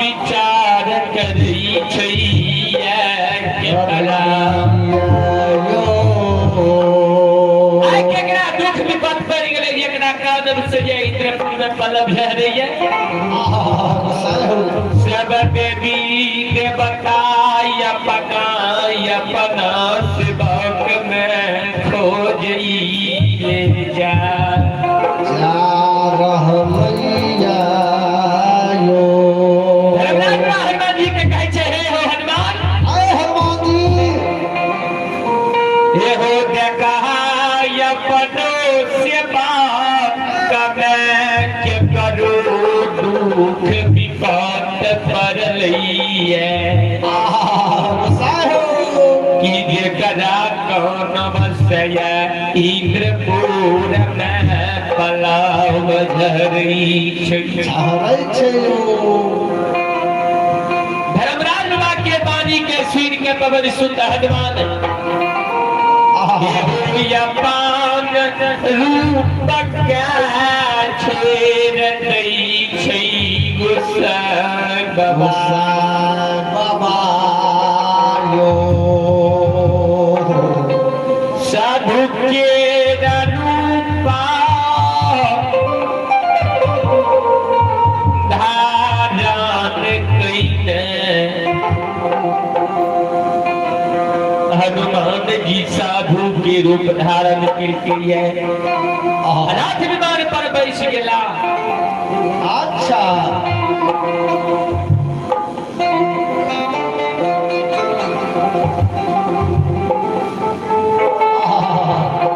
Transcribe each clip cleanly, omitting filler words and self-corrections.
विचार करी छैया के भला आइ केकरा दुख विपद पड़ गेलै एकरा कादब से जे इंद्रपुर में पलब झरैया सब देवी देवताय पकाय अपना सेवक में खोजइए जा रहमैया यो हनुमान जी के कहै छै हे हो हनुमान आय हनुमान जी हे हो देखाय अपनो सेवा कमे के करो दुख विपद पड़लैया कि जेकरा कौन बसया इंद्रपुर में पलाव झरई छै धर्मराज बाबा के वाणी के सुन के पवन सुत हनुमान पान रूप छेड़ दै छै गुस्सा बाबा यो साधु के रूपा धारण कइने हनुमान जी साधु के रूप धारण करके रथ विमान पर बैस गेला अच्छा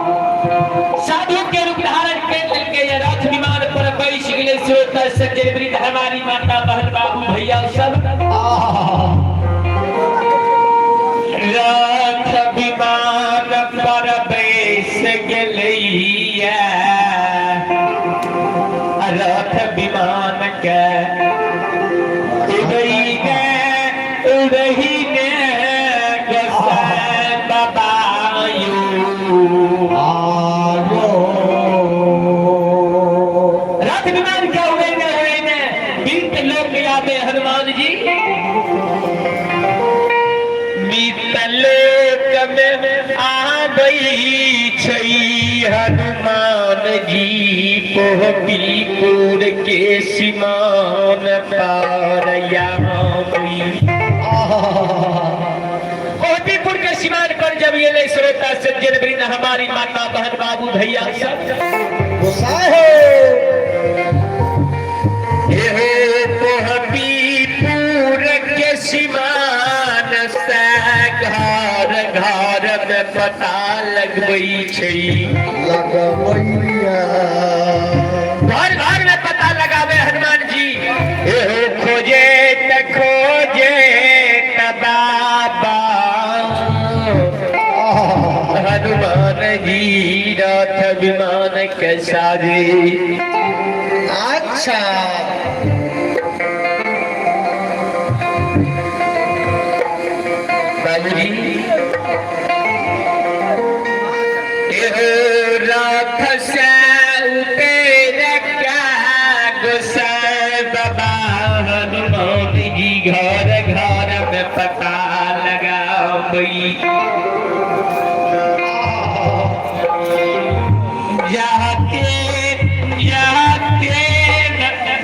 साधु के रूप धारण करके रथ विमान पर बैस गेले श्रोता सज्जन वृद्ध हमारी माता बहन बाबू भैया सब रथ विमान पर बैस गेलैया रथ विमान के उड़ही ने गोसाई बाबा रथ विमान के उड़े ने बीत लोक आवे हनुमान जी लोक में आबई छै हनुमान जी पोहपीपुर के सीमान पारया पोहपीपुर के सीमान पर जब ये श्रोता सज्जन वृंद हमारी माता बहन बाबू भैया सब पोहपीपुर के सीमान घर घर में पता लगबई छै घर घर में पता लगावे हनुमान जी खोजे त बाबा हनुमान जी रथ विमान के सारे अच्छा रथ से उतर गोसाई बाबा हनुमान जी घर घर में पता लगाबई जाते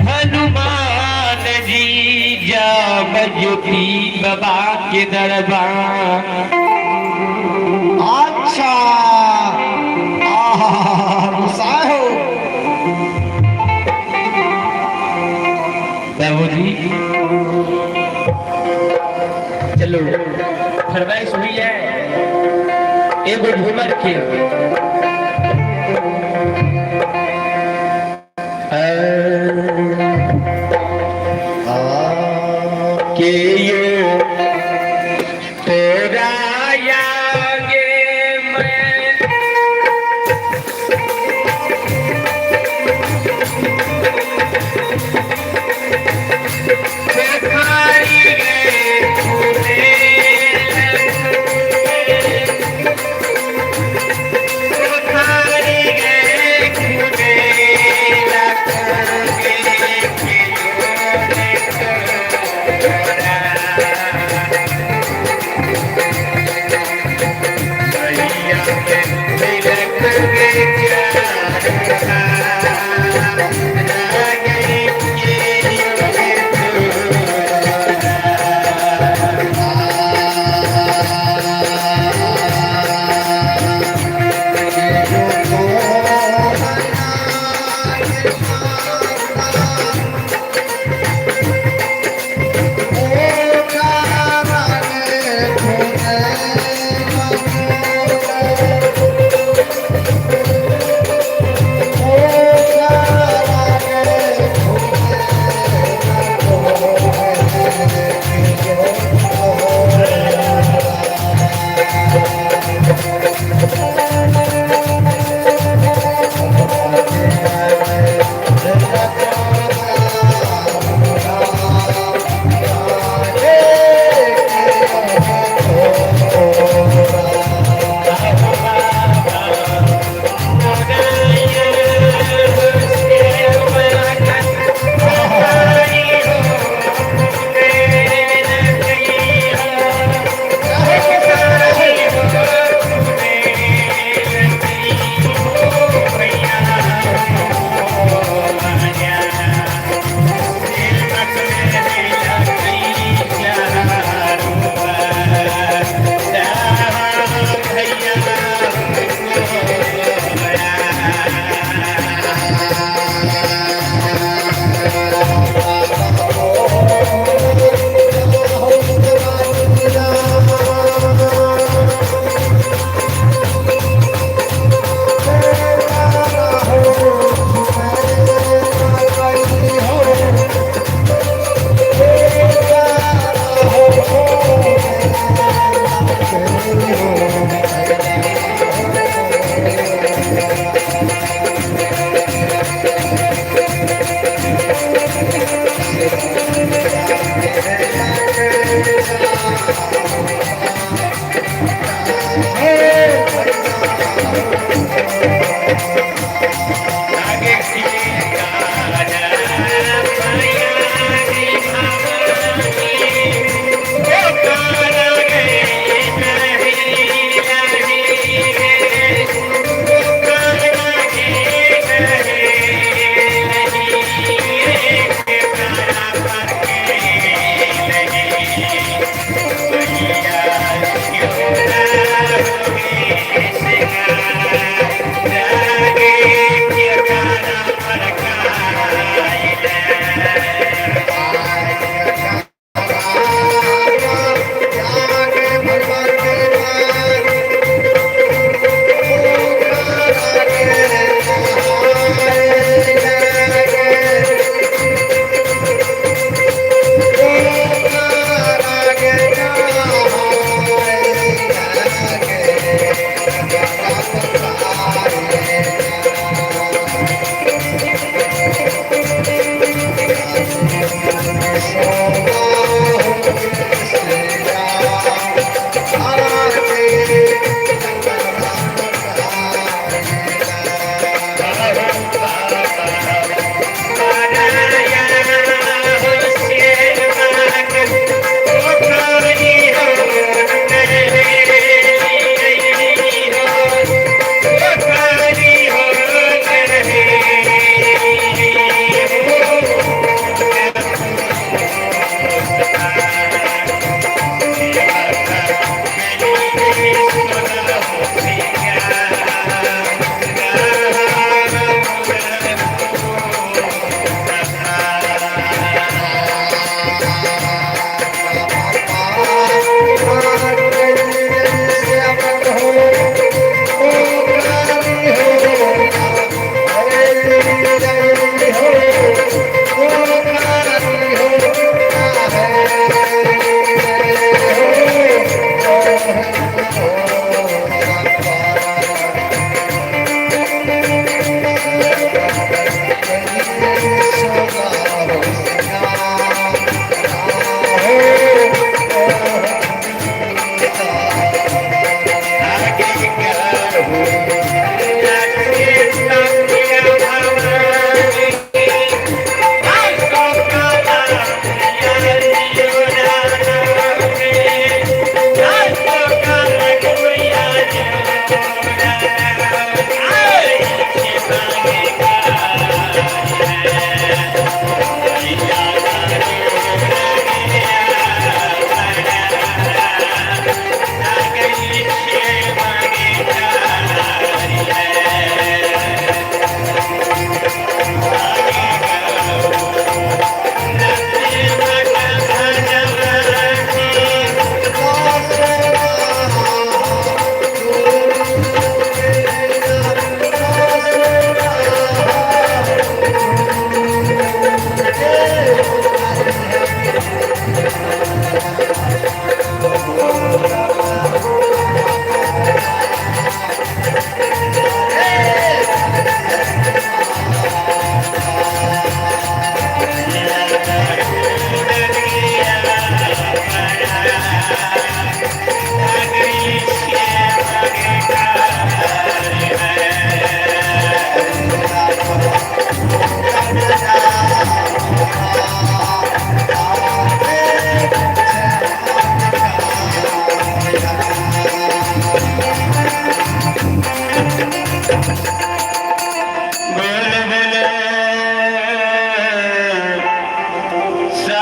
हनुमान जी जब ज्योति बाबा के दरबार अच्छा बाबू जी चलो फरमाइश हुई है एगो घूमर के तेरा आगे मैं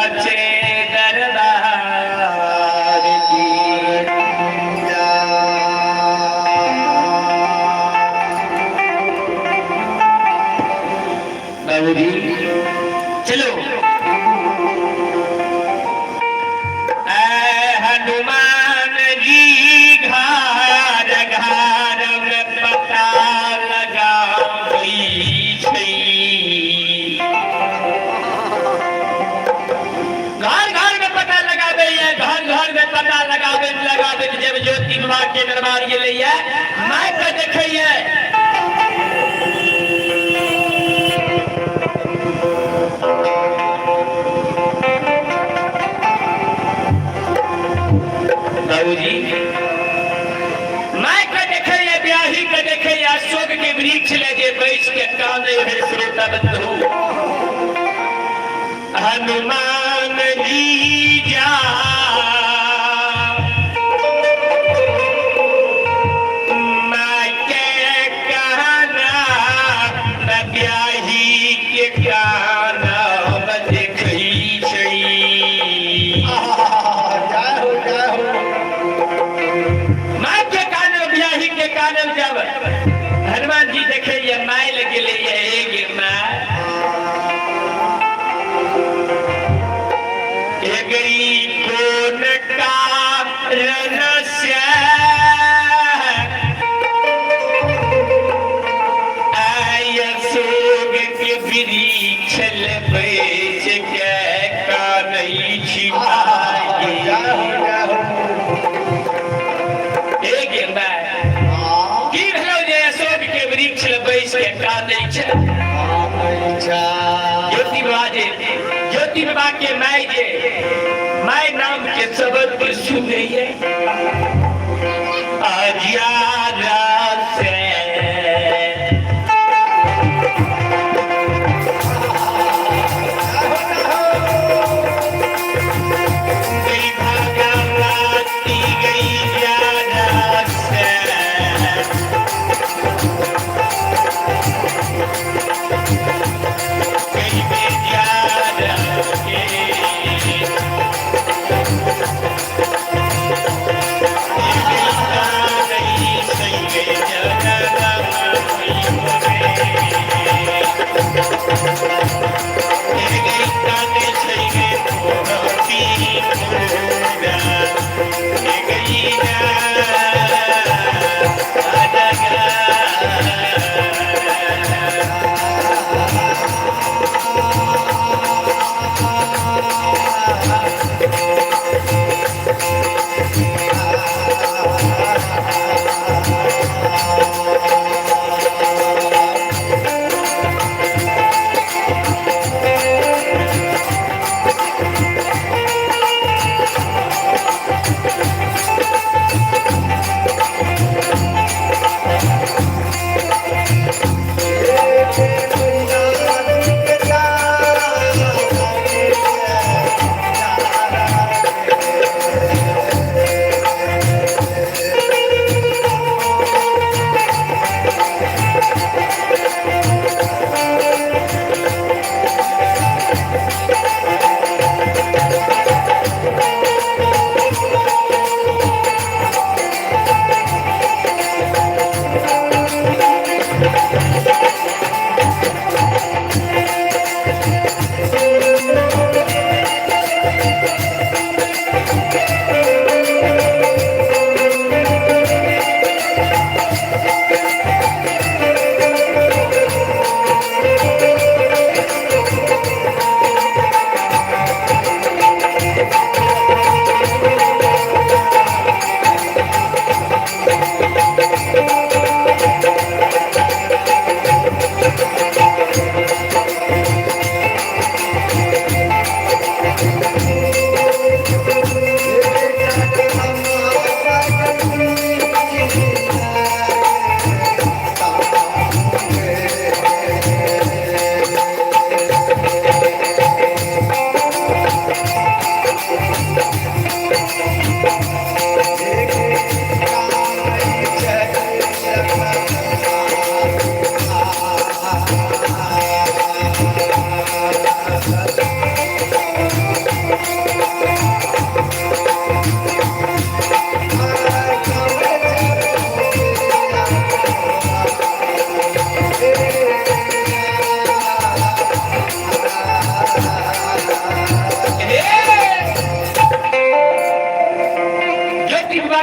सचे दरबार की बाबूजी चलो हनुमान जी घर घर में पता लगाई छै घर घर में पता लगाबे है घर घर में पता लगाबे जब ज्योति बाबा के दरबार गेले है माय के देखे है बाबूजी माय के देखे है ब्याही के देखे है अशोक के वृक्ष लगे बैठ के काने है श्रोता बंधु हनुमान जी जा माय के कहना ब्याही के कहना देखई छै माय के कानल ब्याही के कानल जब हनुमान जी देखे ये माय लगे ले ये गिरना गरी कोन कारण से अशोक के वृक्ष बैठ के कानई छिपाई की भेलो जे अशोक के वृक्ष बैस के कानै छै ज्योति बाबा के माय जे माय नाम के शब्द पर सुने अजियारा से गई भागवती गई ज्यादा से गई बेजारा के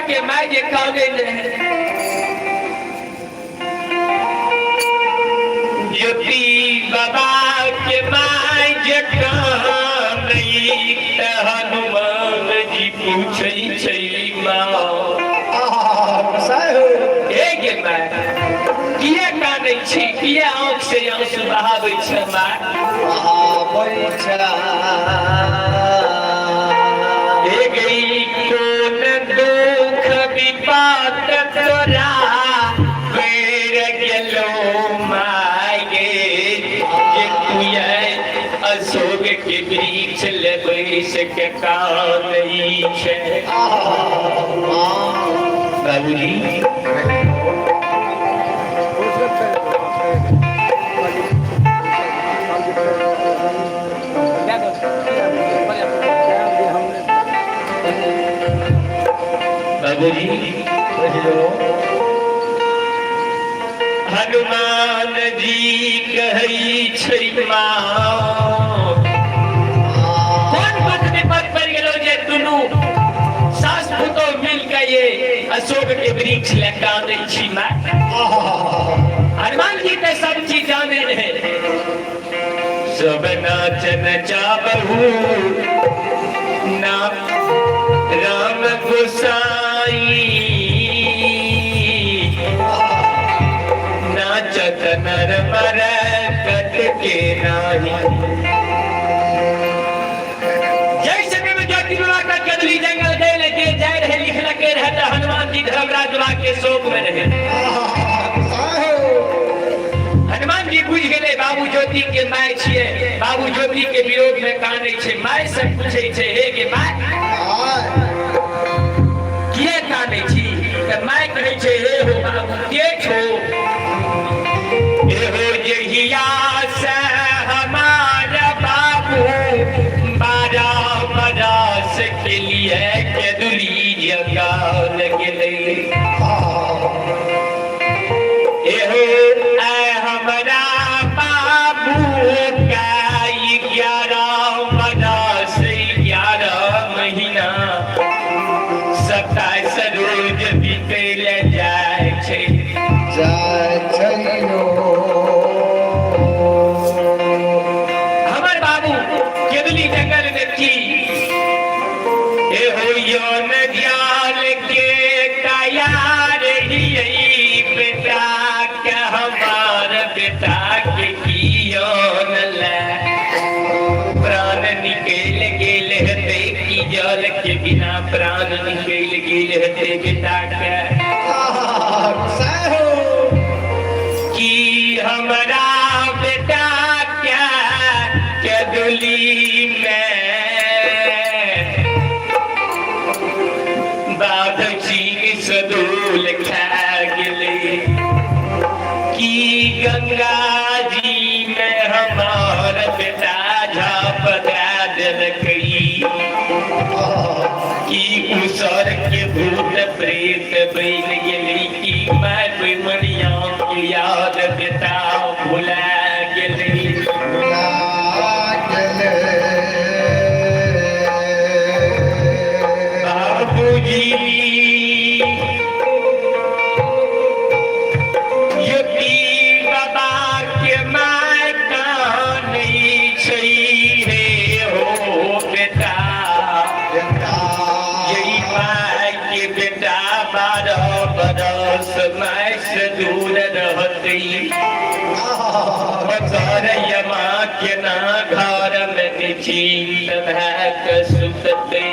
के मैं ये कहने ज्योति बाबा के मैं जे कहने हनुमान जी पूछै छै माँ गे माँ किए कानै छी किए आँख से आंसू बहाबै छै माँ कोन दुख विपात तोरा बेर गेलो माय गे जे तुए अशोक के वृक्ष लेबै से के कानै छै बाबूजी हनुमान जी कहै छै माँ कोन बात विपद पड़ गेलो जे दुनू सास पुतोह मिल के ये अशोक के वृक्ष ले कानै छी माँ हनुमान जी तो सब चीज जाने रहे सब नाचन चाबहू ना राम गोसाई नाचत नर मर कट के नाही जैसे में ज्योति बाबा का कदली जंगल गए लेके जाए रहे लिखला के रहता हनुमान जी धर्मराज बाबा के शोक में रहे हनुमान जी बुझ गए बाबू ज्योति के माय छिए बाबू ज्योति के विरोध में कानै छै माय से पूछे छै हे गे माय किए कानै छी त माय कहै छै हे हो बाबू के छो हे हो यहिया से हमारा बाबू 12 बरस के लिए के दुली जंगल गेलै हे हो हमरा बाबू का 11 बरस 11 महीना 27 रोज बीतल जाय छै हमर बाबू केदली जंगल में थी ए हो यौन ज्ञान के काया रही बेटा के हमार बेटा के कियोन ले प्राण निकल गेल हेते की जल के बिना प्राण निकल गेल हेते बेटा के कि हमरा बेटा क्या केदली में बाध सिंह सदूल खा गेले कि गंगा जी में हमार बेटा झाप देलकै कि उसर के भूत प्रेत बन गेलै कि माय मरिया के याद बेटा भुला गेलै बाबूजी ज्योति बाबा के माय कानै छै हे हो बेटा यही माय के बेटा 12 बरस माय से दूर रहतै यमा के ना घर में निश्चिंत भए के सुततै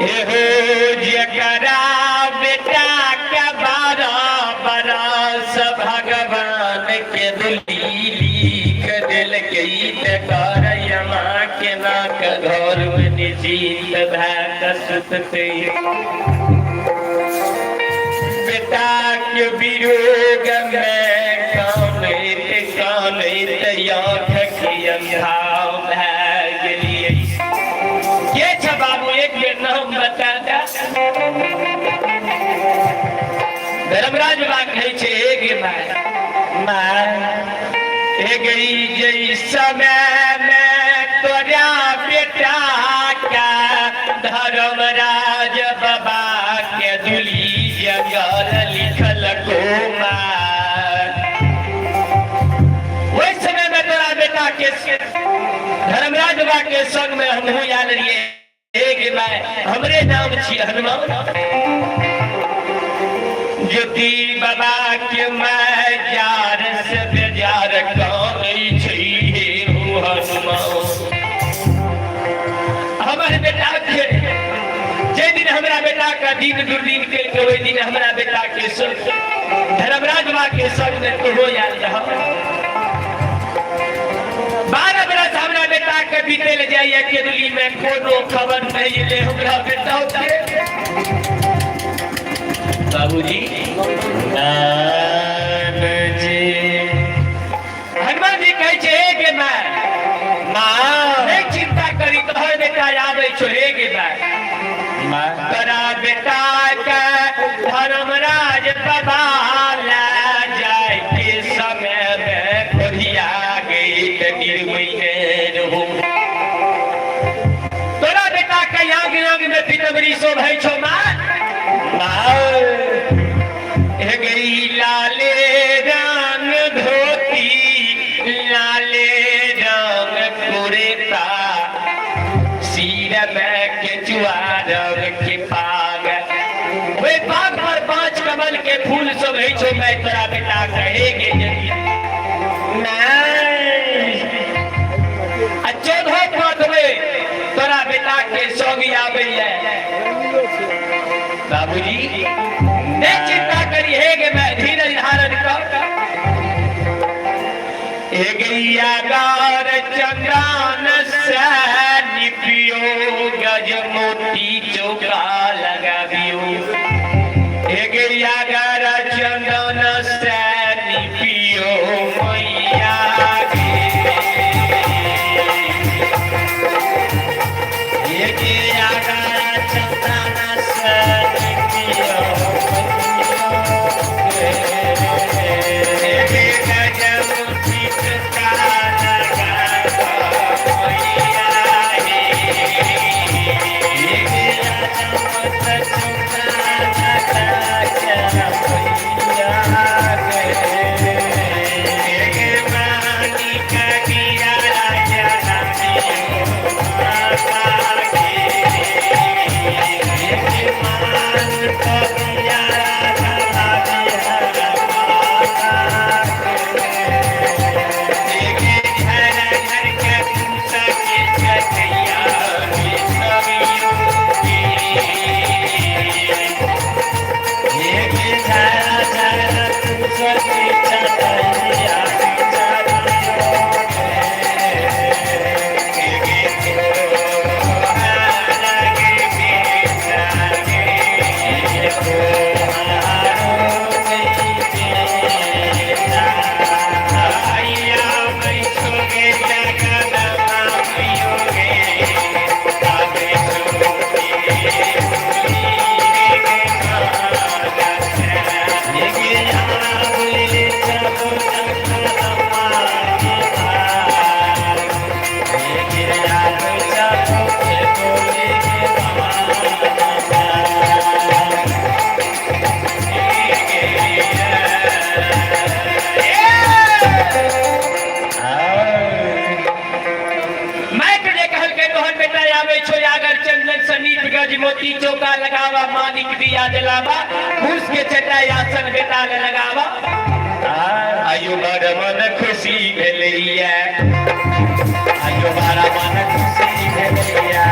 एहो जकरा बेटा के 12 बरस भगवान के दुली लिख दिल गई ते करयमा के नाक घर में निजीत भात सुतते बेटा के वियोग में काने आँख की अंधाव भए गेलिए के छ बाबू एक बेर नाम बता दा धर्मराज बा कहै छै गे माय हे गई जई समय में तोरा बेटा का धर्मराज बाबा के दुली जगल लिखल को धर्मराज बाबा के संग में हम आयल रहिए एक माय हमरे नाम छी हनुमान ज्योति बाबा के माय जार से बेजार कानै छी हो हनुमान हमर बेटा के जे दिन हमरा बेटा का दिन दुर्दिन के ओहि दिन हमरा बेटा के संग धर्मराज बाबा के संग में तो हो आयल रह 12 बरस हमरा बेटा के बीतल जाइए केदली में कोनो खबर नहीं ले हमरा बेटा बाबूजी हनुमान जी कहै छै गे माय नहीं चिंता करी तोहर बेटा आबै छो हे गे माय तोरा बेटा के धर्मराज बाबा ला जाय के समय में खोरिया तोरा बेटा के आग में पितवरी सो भई छो हे गई लाले रंग धोती लाले रंग कुर्ता सिर में केचुआ रंग के पाग वे पाग पर 5 कमल के फूल सो भई छो मैं तोरा बेटा कहेगे तोरा बेटा के सोगी आबे बाबूजी नहीं चिंता करी हे गे मैं धीरज धारण कर हे गैया गार चंदन से निपियो गज मोती चौका लगाबियो हे गैया गार चंदन से निपियो मैया मोती चौका लगावा मानिक दिया जलावा घूस के चटाई आसन बेटा लगावा आयु बड़ मन खुशी भेलैया आयु बड़ मन खुशी भेलैया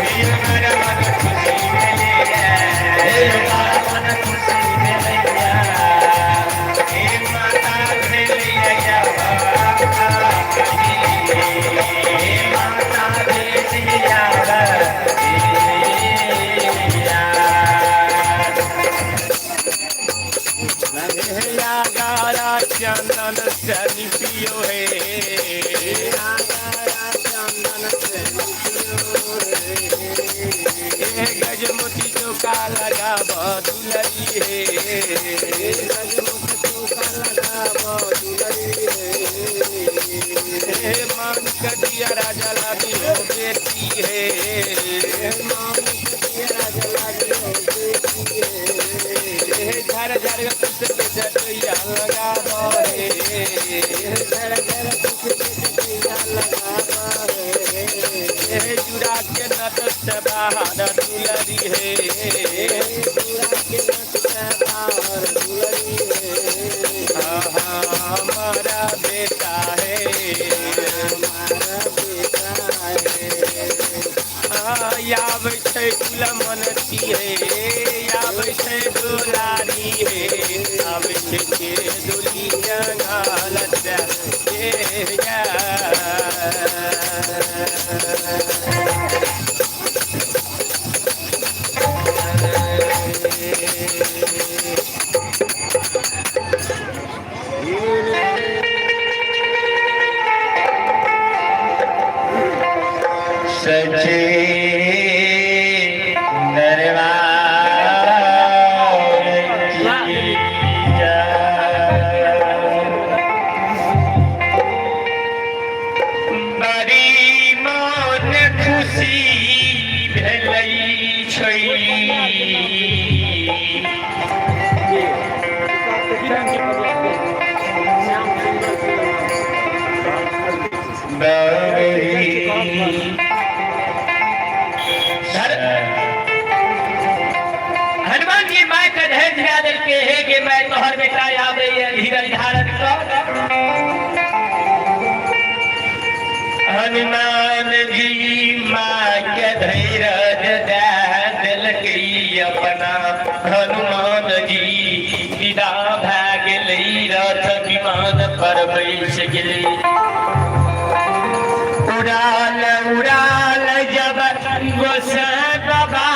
आयु बड़ मन चौका लगा दुलरी हे मान कटिया राजा लागी हो बेटी है झर झर कुछ के जटिया लगा जुड़ा के नट से बाहर दुलरी है हमारा बेटा है याब छै गुलमन है याब छै दुलारी है आब छै के दुली जंगल सचे हनुमान जी माय का ढेर धिया दिल के है कि मैं तोहर बेटा याद धीरज धारण कर हनुमान जी माय के धीरज दिल के अपना हनुमान जी विदा भए गेलै रथ विमान पर बैस गेलै उड़ाल उड़ाल जब गोसाई बाबा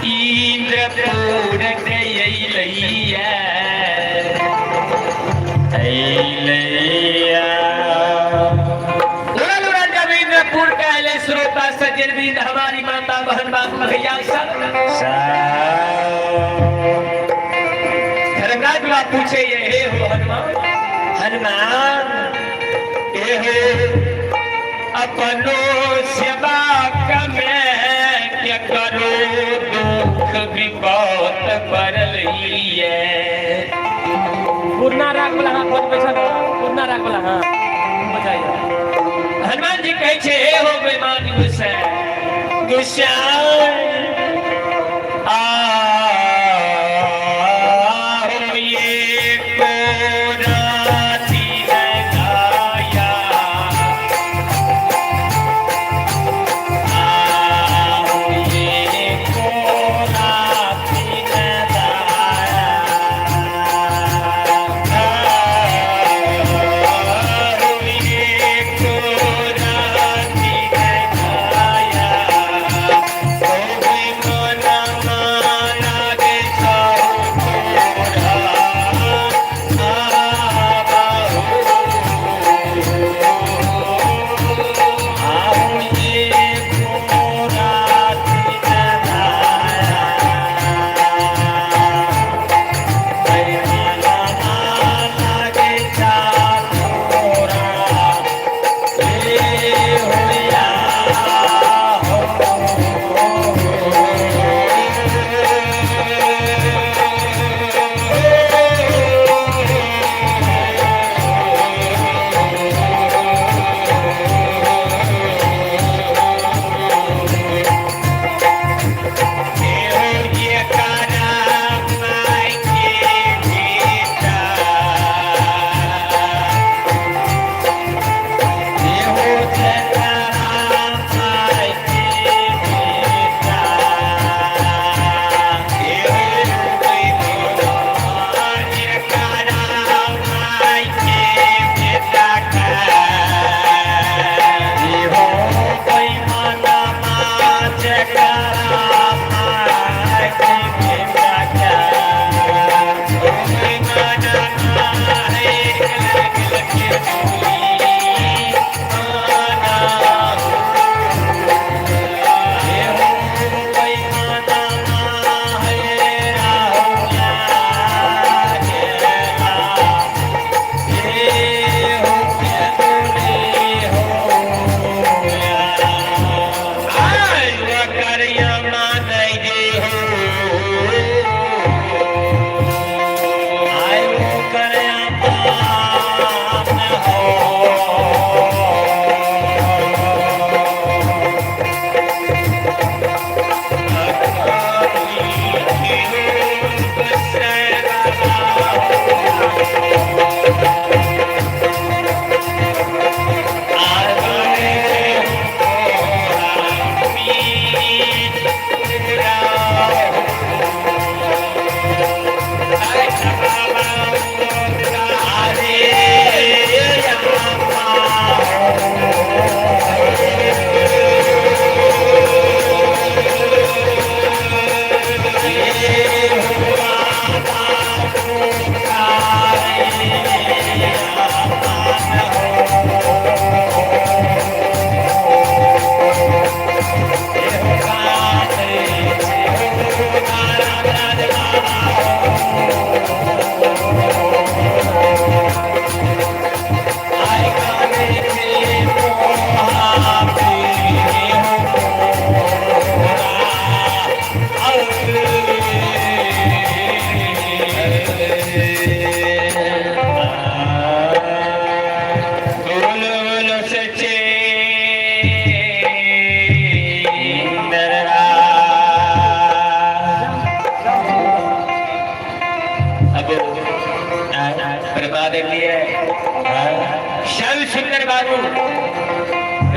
इंद्रपुर गइलैया उड़ाल उड़ाल जब इंद्रपुर गइले श्रोता सजनविंद हमारी माता बहन बाप भैया सब धर्मराज बाप पूछे ये हो हनुमान हनुमान ये हो अपनो सेवा कमे क्या करो दुख विपत पड़लिए पूर्णा राग वाला हाथ पर बैठा पूर्णा राग वाला हां बजाइए हनुमान जी कहे छे हे हो बेमान गुस्सा गुस्सा Oh,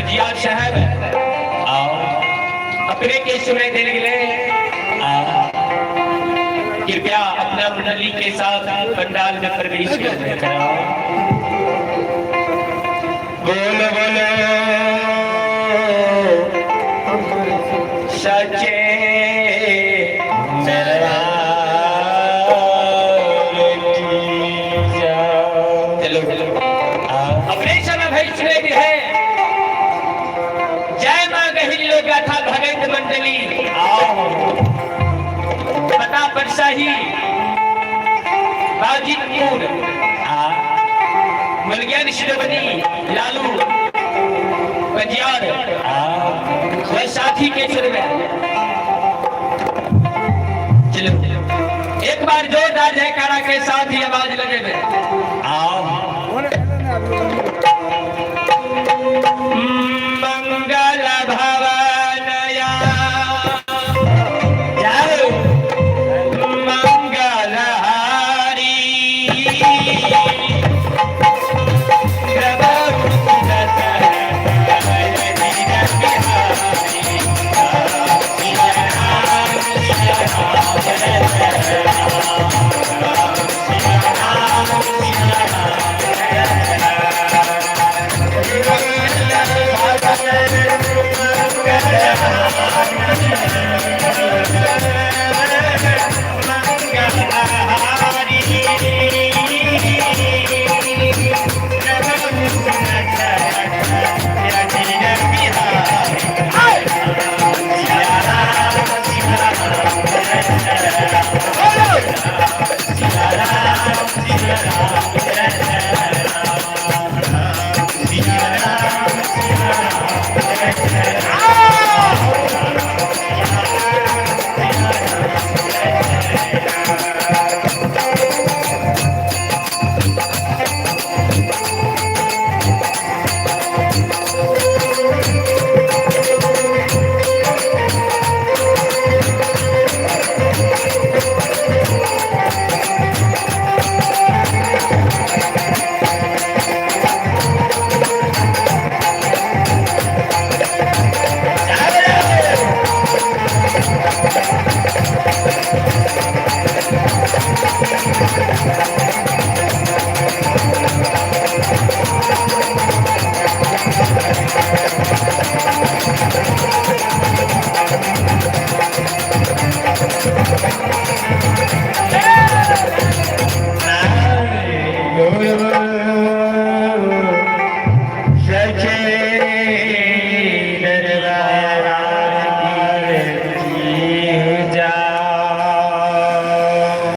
जियाद साहब आओ अपने के सुनाई देने के लिए कृपया अपना मंडली के साथ पंडाल में प्रवेश करें। बोल बोलो सच्चे अपने समय भाई सुने भी है जय मां गहिलो गाथा भगत मंडली पता परसाही बाजीपुर मलगियान शिरबनी लालू पंजियार वह साथी के सुर में चलो एक बार जोरदार जयकारा के साथ ही आवाज लगे में मंगल भवनया जाओ मंगलहारी